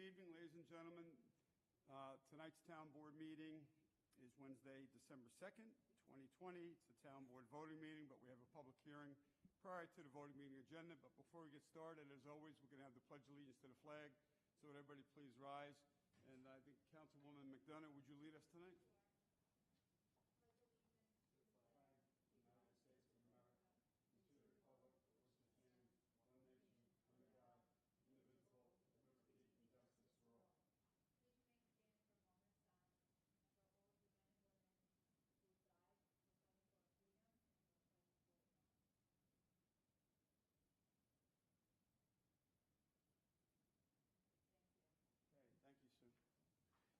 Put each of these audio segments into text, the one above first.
evening, ladies and gentlemen. Tonight's town board meeting is Wednesday, December 2nd, 2020. It's a town board voting meeting, but we have a public hearing prior to the voting meeting agenda. But before we get started, as always, we're going to have the Pledge of Allegiance to the flag. So would everybody please rise? And I think Councilwoman McDonough, would you lead us tonight? Thank you, Sue.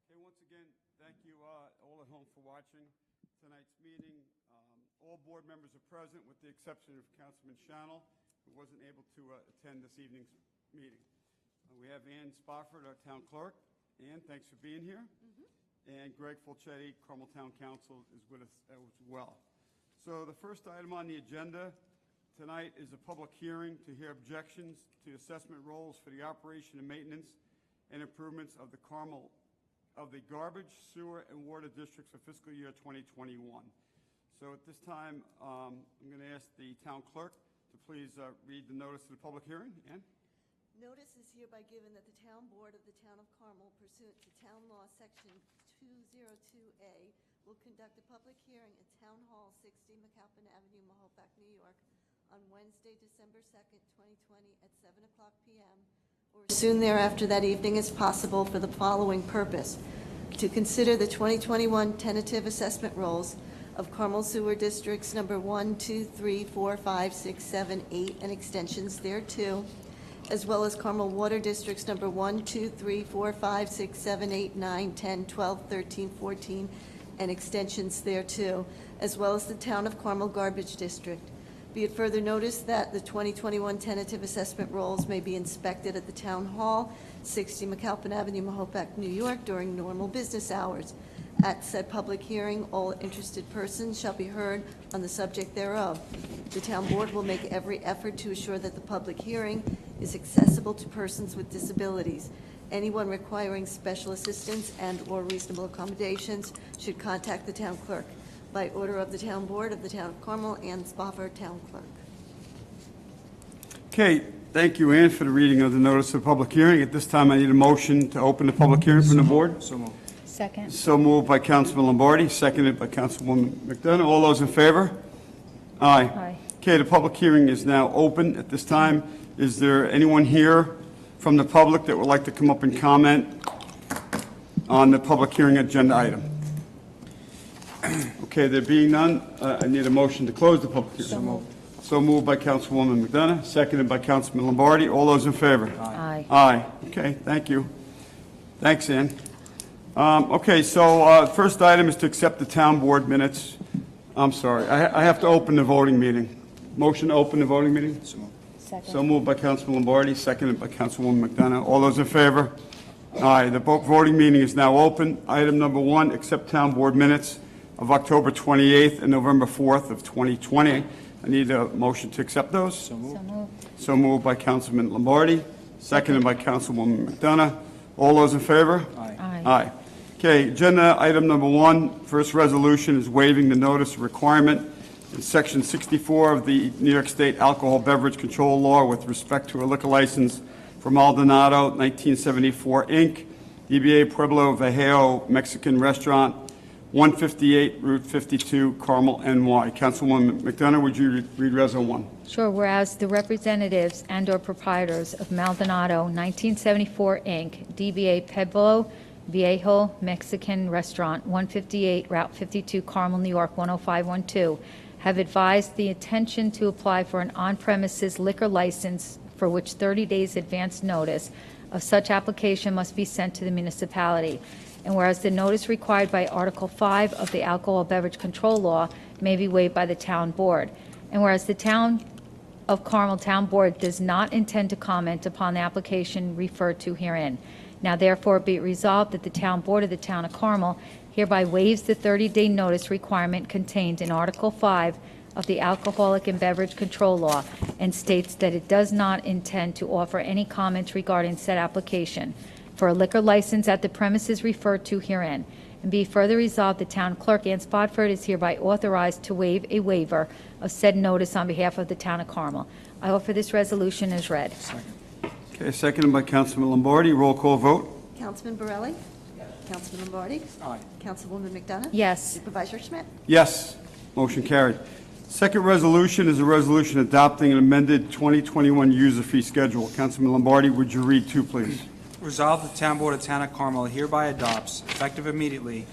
Okay, once again, thank you all at home for watching tonight's meeting. All board members are present with the exception of Councilman Shannell, who wasn't able to attend this evening's meeting. We have Ann Spofford, our town clerk. Ann, thanks for being here. And Greg Fulchetti, Carmel Town Council, is with us as well. So the first item on the agenda tonight is a public hearing to hear objections to assessment rolls for the operation and maintenance and improvements of the garbage, sewer, and water districts for fiscal year 2021. So at this time, I'm going to ask the town clerk to please read the notice of the public hearing. Ann? Notice is hereby given that the town board of the town of Carmel, pursuant to town law section 202A, will conduct a public hearing at Town Hall 60 McAlpin Avenue, Mahopac, New York, on Wednesday, December 2nd, 2020 at 7 o'clock p.m. or soon thereafter that evening as possible for the following purpose: to consider the 2021 tentative assessment rolls of Carmel Sewer Districts number 1, 2, 3, 4, 5, 6, 7, 8, and extensions thereto, as well as Carmel Water Districts number 1, 2, 3, 4, 5, 6, 7, 8, 9, 10, 12, 13, 14, and extensions thereto, as well as the Town of Carmel Garbage District. Be it further noticed that the 2021 tentative assessment rolls may be inspected at the Town Hall, 60 McAlpin Avenue, Mahopac, New York, during normal business hours. At said public hearing, all interested persons shall be heard on the subject thereof. The town board will make every effort to assure that the public hearing is accessible to persons with disabilities. Anyone requiring special assistance and/or reasonable accommodations should contact the town clerk. By order of the town board of the town of Carmel, Ann Spofford, town clerk. Okay, thank you, Ann, for the reading of the notice of public hearing. At this time, I need a motion to open the public hearing from the board. So moved. Second. So moved by Councilman Lombardi, seconded by Councilwoman McDonough. All those in favor? Aye. Aye. Okay, the public hearing is now open. At this time, is there anyone here from the public that would like to come up and comment on the public hearing agenda item? Okay, there being none, I need a motion to close the public hearing. So moved. So moved by Councilwoman McDonough, seconded by Councilman Lombardi. All those in favor? Aye. Aye. Okay, thank you. Thanks, Ann. Okay, so first item is to accept the town board minutes. I'm sorry, I have to open the voting meeting. Motion to open the voting meeting? So moved. Second. So moved by Councilman Lombardi, seconded by Councilwoman McDonough. All those in favor? Aye. The voting meeting is now open. Item number 1, accept town board minutes of October 28th and November 4th of 2020. I need a motion to accept those. So moved. So moved. So moved by Councilman Lombardi, seconded by Councilwoman McDonough. All those in favor? Aye. Aye. Aye. Okay, agenda item number 1, first resolution is waiving the notice requirement in Section 64 of the New York State Alcohol Beverage Control Law with respect to a liquor license for Maldonado 1974 Inc., DBA Pueblo Viejo Mexican Restaurant, 158 Route 52, Carmel, NY. Councilwoman McDonough, would you read Reso 1? Sure. Whereas the representatives and/or proprietors of Maldonado 1974 Inc., DBA Pueblo Viejo Mexican Restaurant, 158 Route 52, Carmel, New York, 10512, have advised the intention to apply for an on-premises liquor license for which 30 days advance notice of such application must be sent to the municipality. And whereas the notice required by Article 5 of the Alcohol Beverage Control Law may be waived by the town board. And whereas the Town of Carmel Town Board does not intend to comment upon the application referred to herein. Now therefore be it resolved that the Town Board of the Town of Carmel hereby waives the 30-day notice requirement contained in Article 5 of the Alcoholic and Beverage Control Law and states that it does not intend to offer any comments regarding said application. for a liquor license at the premises referred to herein. And be further resolved, the town clerk, Ann Spofford, is hereby authorized to waive a waiver of said notice on behalf of the town of Carmel. I offer this resolution as read. Okay, seconded by Councilman Lombardi. Roll call vote. Councilman Borelli? Councilman Lombardi? Aye. Councilwoman McDonough? Yes. Supervisor Schmidt? Yes, motion carried. Second resolution is a resolution adopting an amended 2021 user fee schedule. Councilman Lombardi, would you read two, please? Resolved, the Town Board of Town of Carmel hereby adopts, effective immediately,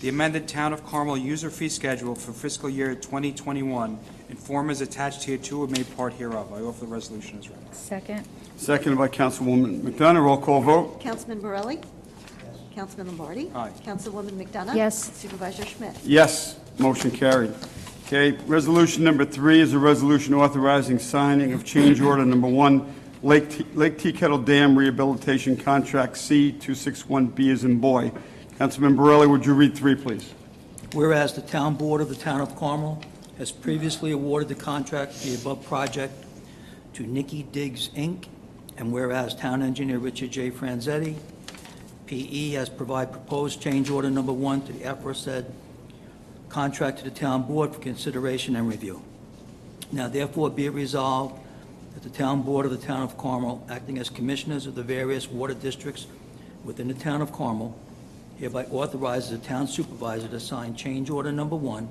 the amended Town of Carmel user fee schedule for fiscal year 2021, in form as attached hereto and made part hereof. I offer the resolution as read. Second. Seconded by Councilwoman McDonough. Roll call vote. Councilman Borelli? Councilman Lombardi? Aye. Councilwoman McDonough? Yes. Supervisor Schmidt? Yes, motion carried. Okay, resolution number 3 is a resolution authorizing signing of change order number 1, Lake Tea Kettle Dam Rehabilitation Contract C261B as in boy. Councilman Borelli, would you read 3, please? Whereas the Town Board of the Town of Carmel has previously awarded the contract for the above project to Nicky Diggs, Inc., and whereas Town Engineer Richard J. Franzetti, P.E., has provided proposed change order number 1 to the aforesaid contract to the Town Board for consideration and review. Now therefore be it resolved that the Town Board of the Town of Carmel, acting as commissioners of the various water districts within the Town of Carmel, hereby authorizes the Town Supervisor to sign change order number 1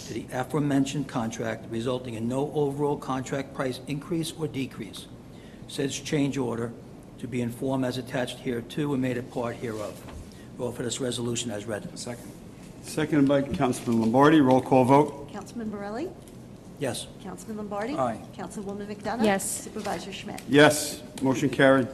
to the aforementioned contract, resulting in no overall contract price increase or decrease. Said change order to be in form as attached hereto and made a part hereof. I offer this resolution as read. Second. Seconded by Councilman Lombardi. Roll call vote. Councilman Borelli? Yes. Councilman Lombardi? Aye. Councilwoman McDonough? Yes. Supervisor Schmidt? Yes, motion carried.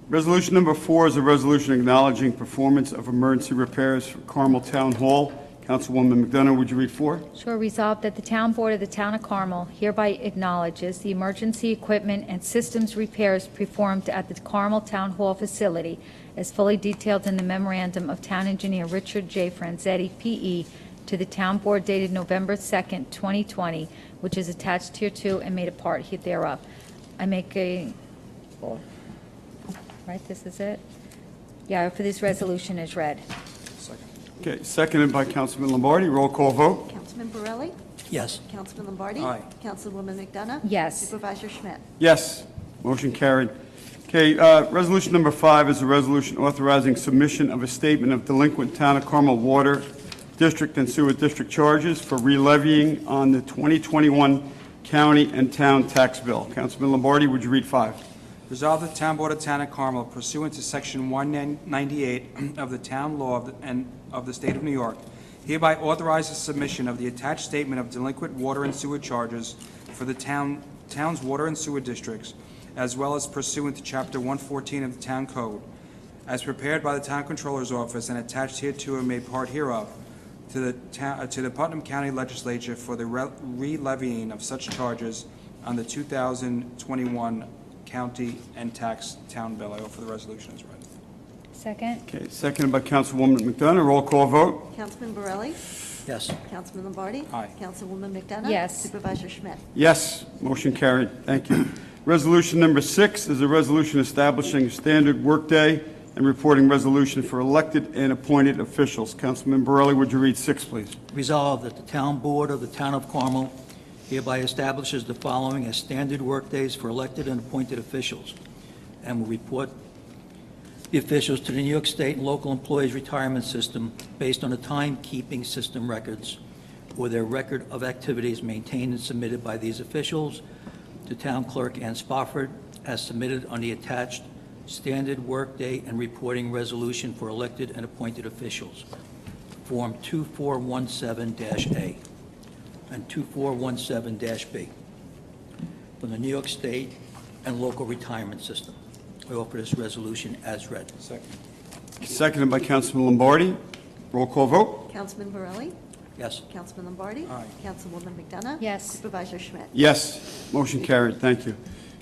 Resolution number 4 is a resolution acknowledging performance of emergency repairs for Carmel Town Hall. Councilwoman McDonough, would you read 4? Sure, resolved that the Town Board of the Town of Carmel hereby acknowledges the emergency equipment and systems repairs performed at the Carmel Town Hall facility as fully detailed in the memorandum of Town Engineer Richard J. Franzetti, P.E., to the Town Board dated November 2nd, 2020, which is attached hereto and made a part thereof. I make a, right, this is it? Yeah, for this resolution is read. Second. Okay, seconded by Councilman Lombardi. Roll call vote. Councilman Borelli? Yes. Councilman Lombardi? Aye. Councilwoman McDonough? Yes. Supervisor Schmidt? Yes, motion carried. Okay, resolution number 5 is a resolution authorizing submission of a statement of delinquent Town of Carmel Water District and Sewer District charges for re-levying on the 2021 county and town tax bill. Councilman Lombardi, would you read 5? Resolved, the Town Board of Town of Carmel, pursuant to Section 198 of the Town Law of the State of New York, hereby authorizes submission of the attached statement of delinquent water and sewer charges for the town's water and sewer districts, as well as pursuant to Chapter 114 of the Town Code, as prepared by the Town Controller's Office and attached hereto and made part hereof, to the Putnam County Legislature for the re-levying of such charges on the 2021 county and tax town bill. I offer the resolution as read. Second. Okay, seconded by Councilwoman McDonough. Roll call vote. Councilman Borelli? Yes. Councilman Lombardi? Aye. Councilwoman McDonough? Yes. Supervisor Schmidt? Yes, motion carried. Thank you. Resolution number 6 is a resolution establishing a standard workday and reporting resolution for elected and appointed officials. Councilman Borelli, would you read 6, please? Resolved that the Town Board of the Town of Carmel hereby establishes the following as standard workdays for elected and appointed officials, and will report the officials to the New York State and local employees retirement system based on the timekeeping system records or their record of activities maintained and submitted by these officials to Town Clerk Ann Spofford as submitted on the attached standard workday and reporting resolution for elected and appointed officials, Form 2417-A and 2417-B from the New York State and local retirement system. I offer this resolution as read. Second. Seconded by Councilman Lombardi. Roll call vote. Councilman Borelli? Yes. Councilman Lombardi? Aye. Councilwoman McDonough? Yes. Supervisor Schmidt? Yes, motion carried. Thank you.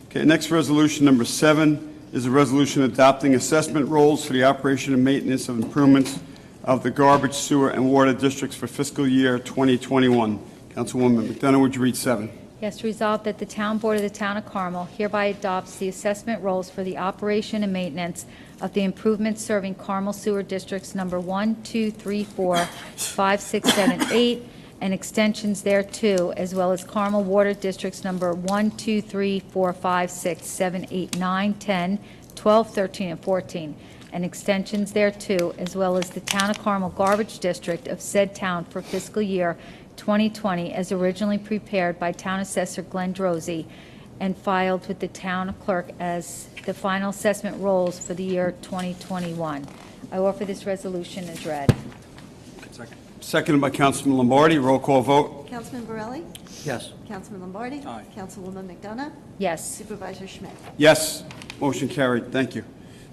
Okay, next resolution, number 7, is a resolution adopting assessment rolls for the operation and maintenance of improvements of the garbage, sewer, and water districts for fiscal year 2021. Councilwoman McDonough, would you read 7? Yes, resolved that the Town Board of the Town of Carmel hereby adopts the assessment rolls for the operation and maintenance of the improvements serving Carmel Sewer Districts Number 1, 2, 3, 4, 5, 6, 7, 8, and extensions thereto, as well as Carmel Water Districts Number 1, 2, 3, 4, 5, 6, 7, 8, 9, 10, 12, 13, and 14, and extensions thereto, as well as the Town of Carmel Garbage District of said town for fiscal year 2020 as originally prepared by Town Assessor Glenn Drosy and filed with the Town Clerk as the final assessment rolls for the year 2021. I offer this resolution as read. Second. Seconded by Councilman Lombardi. Roll call vote. Councilman Borelli? Yes. Councilman Lombardi? Aye. Councilwoman McDonough? Yes. Supervisor Schmidt? Yes. Motion carried. Thank you.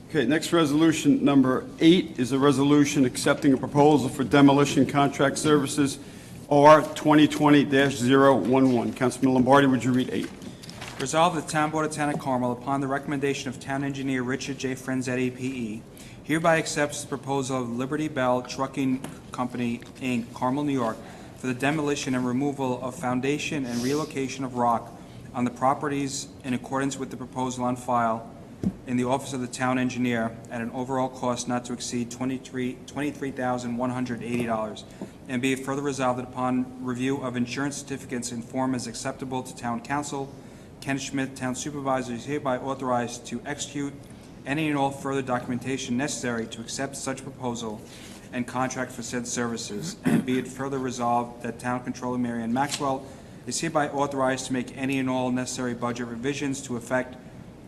Okay, next resolution, number 8, is a resolution accepting a proposal for demolition contract services, R 2020-011. Councilman Lombardi, would you read 8? Resolved that the Town Board of Town of Carmel, upon the recommendation of Town Engineer Richard J. Franzetti, P.E., hereby accepts the proposal of Liberty Bell Trucking Company, Inc., Carmel, New York, for the demolition and removal of foundation and relocation of rock on the properties in accordance with the proposal on file in the Office of the Town Engineer at an overall cost not to exceed $23,180. And be it further resolved that upon review of insurance certificates in form as acceptable to Town Council, Ken Schmidt, Town Supervisor, is hereby authorized to execute any and all further documentation necessary to accept such proposal and contract for said services. And be it further resolved that Town Controller Mary Ann Maxwell is hereby authorized to make any and all necessary budget revisions to effect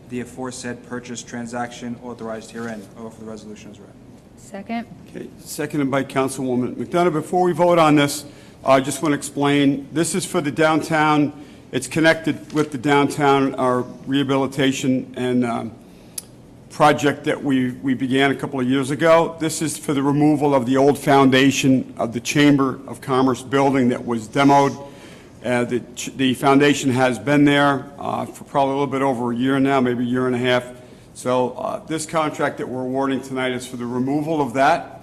the aforesaid purchase transaction authorized herein. I offer the resolution as read. Second. Okay, seconded by Councilwoman McDonough. Before we vote on this, I just want to explain, this is for the downtown. It's connected with the downtown, our rehabilitation and project that we began a couple of years ago. This is for the removal of the old foundation of the Chamber of Commerce building that was demoed. The foundation has been there for probably a little bit over a year now, maybe a year and a half. So this contract that we're awarding tonight is for the removal of that,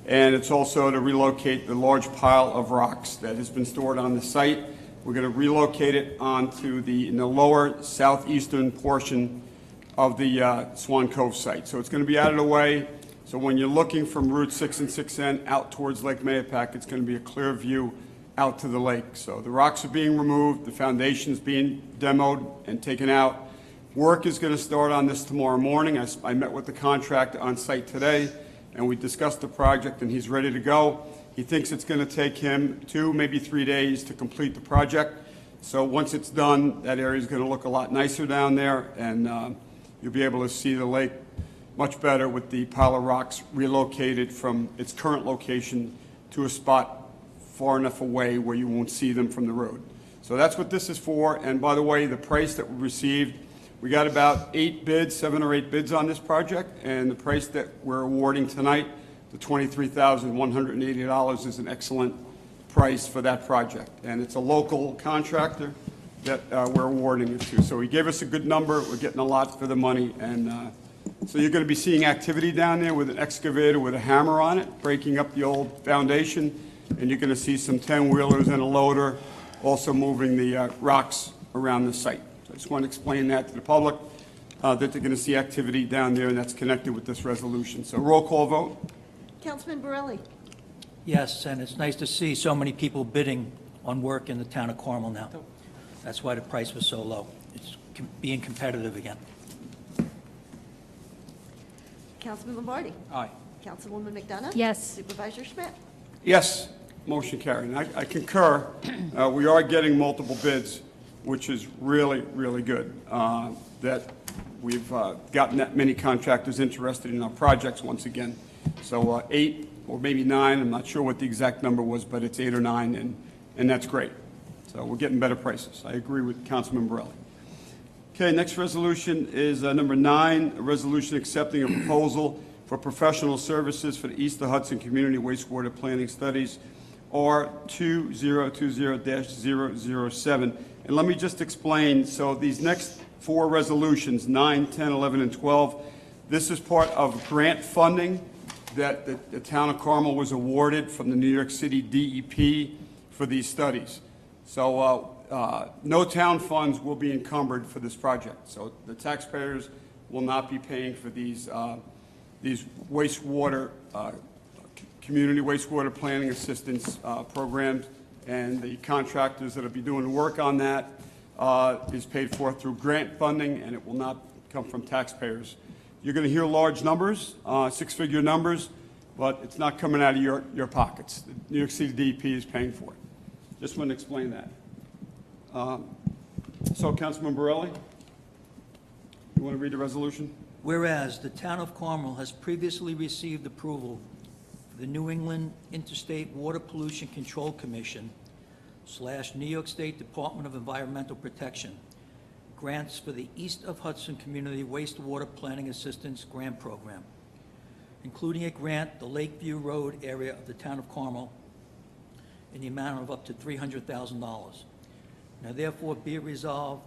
and it's also to relocate the large pile of rocks that has been stored on the site. We're going to relocate it onto in the lower southeastern portion of the Swan Cove site. So it's going to be out of the way. So when you're looking from Route 6 and 6N out towards Lake Mahopac, it's going to be a clear view out to the lake. So the rocks are being removed, the foundation is being demoed and taken out. Work is going to start on this tomorrow morning. I met with the contractor on site today, and we discussed the project, and he's ready to go. He thinks it's going to take him 2, maybe 3 days to complete the project. So once it's done, that area is going to look a lot nicer down there, and you'll be able to see the lake much better with the pile of rocks relocated from its current location to a spot far enough away where you won't see them from the road. So that's what this is for. And by the way, the price that we received, we got about 7 or 8 bids on this project, and the price that we're awarding tonight, the $23,180, is an excellent price for that project. And it's a local contractor that we're awarding it to. So he gave us a good number. We're getting a lot for the money. And so you're going to be seeing activity down there with an excavator with a hammer on it, breaking up the old foundation. And you're going to see some 10-wheelers and a loader also moving the rocks around the site. So I just want to explain that to the public, that they're going to see activity down there, and that's connected with this resolution. So roll call vote. Councilman Borelli? Yes, and it's nice to see so many people bidding on work in the town of Carmel now. That's why the price was so low. It's being competitive again. Councilman Lombardi? Aye. Councilwoman McDonough? Yes. Supervisor Schmidt? Yes, motion carried. And I concur. We are getting multiple bids, which is really, really good, that we've gotten that many contractors interested in our projects once again. So 8 or maybe 9, I'm not sure what the exact number was, but it's 8 or 9, and that's great. So we're getting better prices. I agree with Councilman Borelli. Okay, next resolution is number 9, a resolution accepting a proposal for professional services for the East of Hudson Community Wastewater Planning Studies, R 2020-007. And let me just explain, so these next 4 resolutions, 9, 10, 11, and 12, this is part of grant funding that the town of Carmel was awarded from the New York City DEP for these studies. So no town funds will be encumbered for this project. So the taxpayers will not be paying for these wastewater, community wastewater planning assistance programs, and the contractors that will be doing the work on that is paid for through grant funding, and it will not come from taxpayers. You're going to hear large numbers, six-figure numbers, but it's not coming out of your pockets. The New York City DEP is paying for it. Just want to explain that. So, Councilman Borelli, you want to read the resolution? Whereas the Town of Carmel has previously received approval for the New England Interstate Water Pollution Control Commission / New York State Department of Environmental Protection grants for the East of Hudson Community Wastewater Planning Assistance Grant Program, including a grant, the Lakeview Road area of the Town of Carmel, in the amount of up to $300,000. Now therefore be it resolved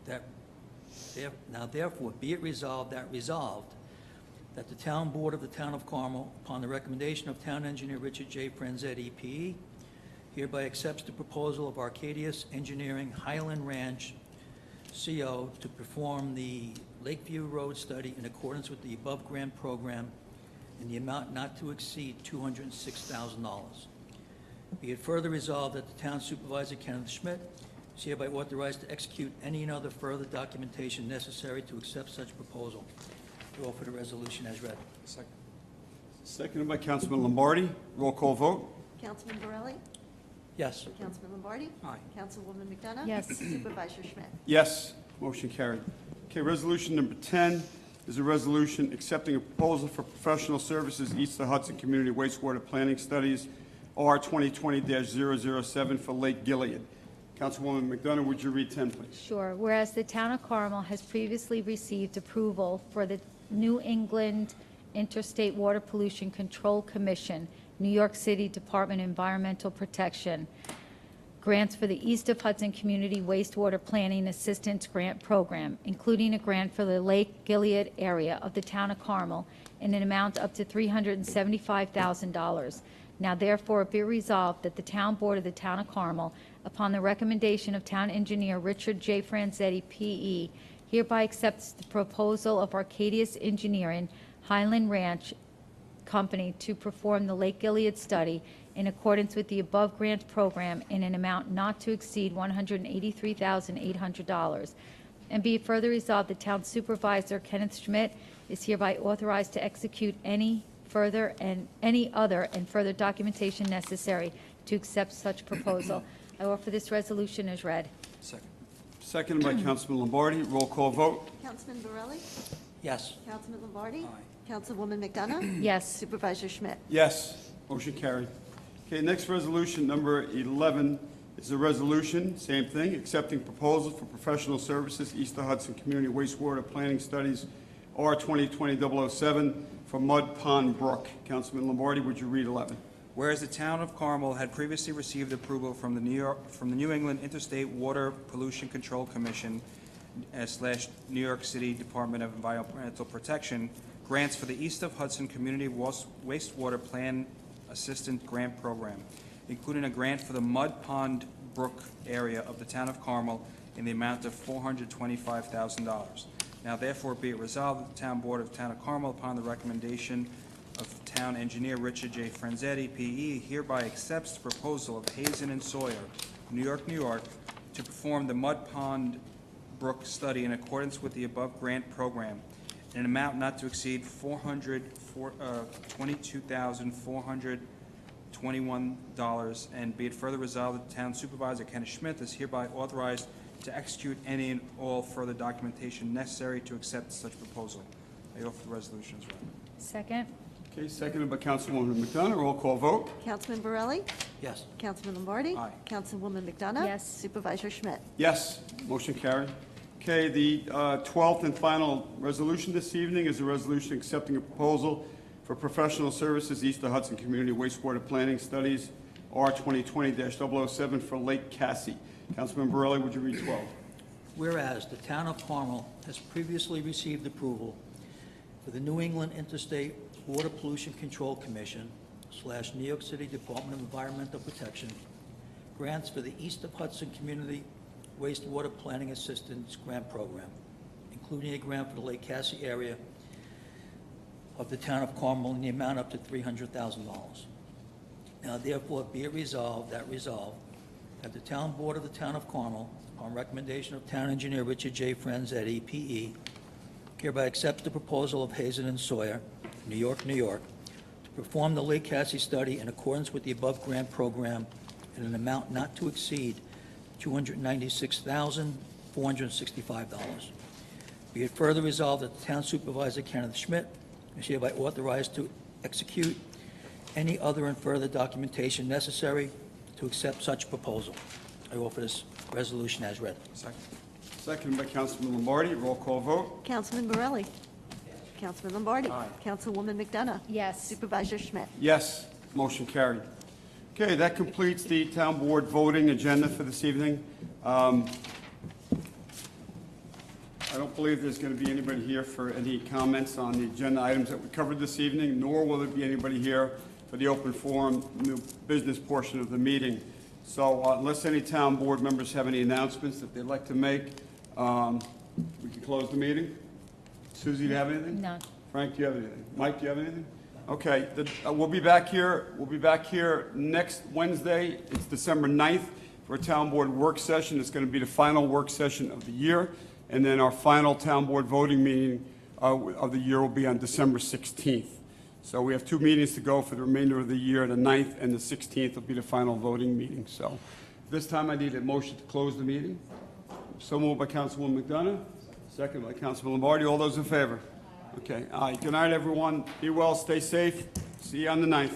that that the Town Board of the Town of Carmel, upon the recommendation of Town Engineer Richard J. Franzetti, P.E., hereby accepts the proposal of Arcadius Engineering Highland Ranch CO to perform the Lakeview Road study in accordance with the above grant program in the amount not to exceed $206,000. Be it further resolved that the Town Supervisor, Kenneth Schmidt, is hereby authorized to execute any and other further documentation necessary to accept such proposal. I offer the resolution as read. Second. Seconded by Councilman Lombardi. Roll call vote. Councilman Borelli? Yes. Councilman Lombardi? Aye. Councilwoman McDonough? Yes. Supervisor Schmidt? Yes, motion carried. Okay, resolution number 10 is a resolution accepting a proposal for professional services East of Hudson Community Wastewater Planning Studies, R 2020-007 for Lake Gilead. Councilwoman McDonough, would you read 10, please? Sure. Whereas the Town of Carmel has previously received approval for the New England Interstate Water Pollution Control Commission, New York City Department of Environmental Protection, grants for the East of Hudson Community Wastewater Planning Assistance Grant Program, including a grant for the Lake Gilead area of the Town of Carmel in an amount up to $375,000. Now therefore be resolved that the Town Board of the Town of Carmel, upon the recommendation of Town Engineer Richard J. Franzetti, P.E., hereby accepts the proposal of Arcadius Engineering Highland Ranch Company to perform the Lake Gilead study in accordance with the above grant program in an amount not to exceed $183,800. And be it further resolved, the Town Supervisor, Kenneth Schmidt, is hereby authorized to execute any other and further documentation necessary to accept such proposal. I offer this resolution as read. Second. Seconded by Councilman Lombardi. Roll call vote. Councilman Borelli? Yes. Councilman Lombardi? Aye. Councilwoman McDonough? Yes. Supervisor Schmidt? Yes, motion carried. Okay, next resolution, number 11, is a resolution, same thing, accepting proposal for professional services, East of Hudson Community Wastewater Planning Studies, R 2020-007 for Mud Pond Brook. Councilman Lombardi, would you read 11? Whereas the Town of Carmel had previously received approval from the New England Interstate Water Pollution Control Commission / New York City Department of Environmental Protection grants for the East of Hudson Community Wastewater Plan Assistance Grant Program, including a grant for the Mud Pond Brook area of the Town of Carmel in the amount of $425,000. Now therefore be it resolved that the Town Board of the Town of Carmel, upon the recommendation of Town Engineer Richard J. Franzetti, P.E., hereby accepts the proposal of Hazen and Sawyer, New York, to perform the Mud Pond Brook study in accordance with the above grant program in an amount not to exceed $22,421, and be it further resolved that the Town Supervisor, Kenneth Schmidt, is hereby authorized to execute any and all further documentation necessary to accept such proposal. I offer the resolution as read. Second. Okay, seconded by Councilwoman McDonough. Roll call vote. Councilman Borelli? Yes. Councilman Lombardi? Aye. Councilwoman McDonough? Yes. Supervisor Schmidt? Yes, motion carried. Okay, the 12th and final resolution this evening is a resolution accepting a proposal for professional services East of Hudson Community Wastewater Planning Studies, R 2020-007 for Lake Cassie. Councilman Borelli, would you read 12? Whereas the Town of Carmel has previously received approval for the New England Interstate Water Pollution Control Commission / New York City Department of Environmental Protection grants for the East of Hudson Community Wastewater Planning Assistance Grant Program, including a grant for the Lake Cassie area of the town of Carmel in the amount up to $300,000. Now therefore be it resolved that the town board of the town of Carmel, on recommendation of town engineer Richard J. Franzetti, P.E., hereby accepts the proposal of Hazen and Sawyer, New York, to perform the Lake Cassie study in accordance with the above grant program in an amount not to exceed $296,465. Be it further resolved that the town supervisor, Kenneth Schmidt, is hereby authorized to execute any other and further documentation necessary to accept such proposal. I offer this resolution as read. Second. Seconded by Councilman Lombardi. Roll call vote. Councilman Borelli? Councilman Lombardi? Aye. Councilwoman McDonough? Yes. Supervisor Schmidt? Yes, motion carried. Okay, that completes the town board voting agenda for this evening. I don't believe there's going to be anybody here for any comments on the agenda items that we covered this evening, nor will there be anybody here for the open forum, new business portion of the meeting. So unless any town board members have any announcements that they'd like to make, we can close the meeting. Susie, do you have anything? None. Frank, do you have anything? Mike, do you have anything? Okay, we'll be back here next Wednesday. It's December 9th for a town board work session. It's going to be the final work session of the year. And then our final town board voting meeting of the year will be on December 16th. So we have 2 meetings to go for the remainder of the year. The 9th and the 16th will be the final voting meeting. So this time I need a motion to close the meeting. So moved by Councilwoman McDonough, second by Councilman Lombardi. All those in favor? Okay. All right. Good night, everyone. Be well. Stay safe. See you on the 9th.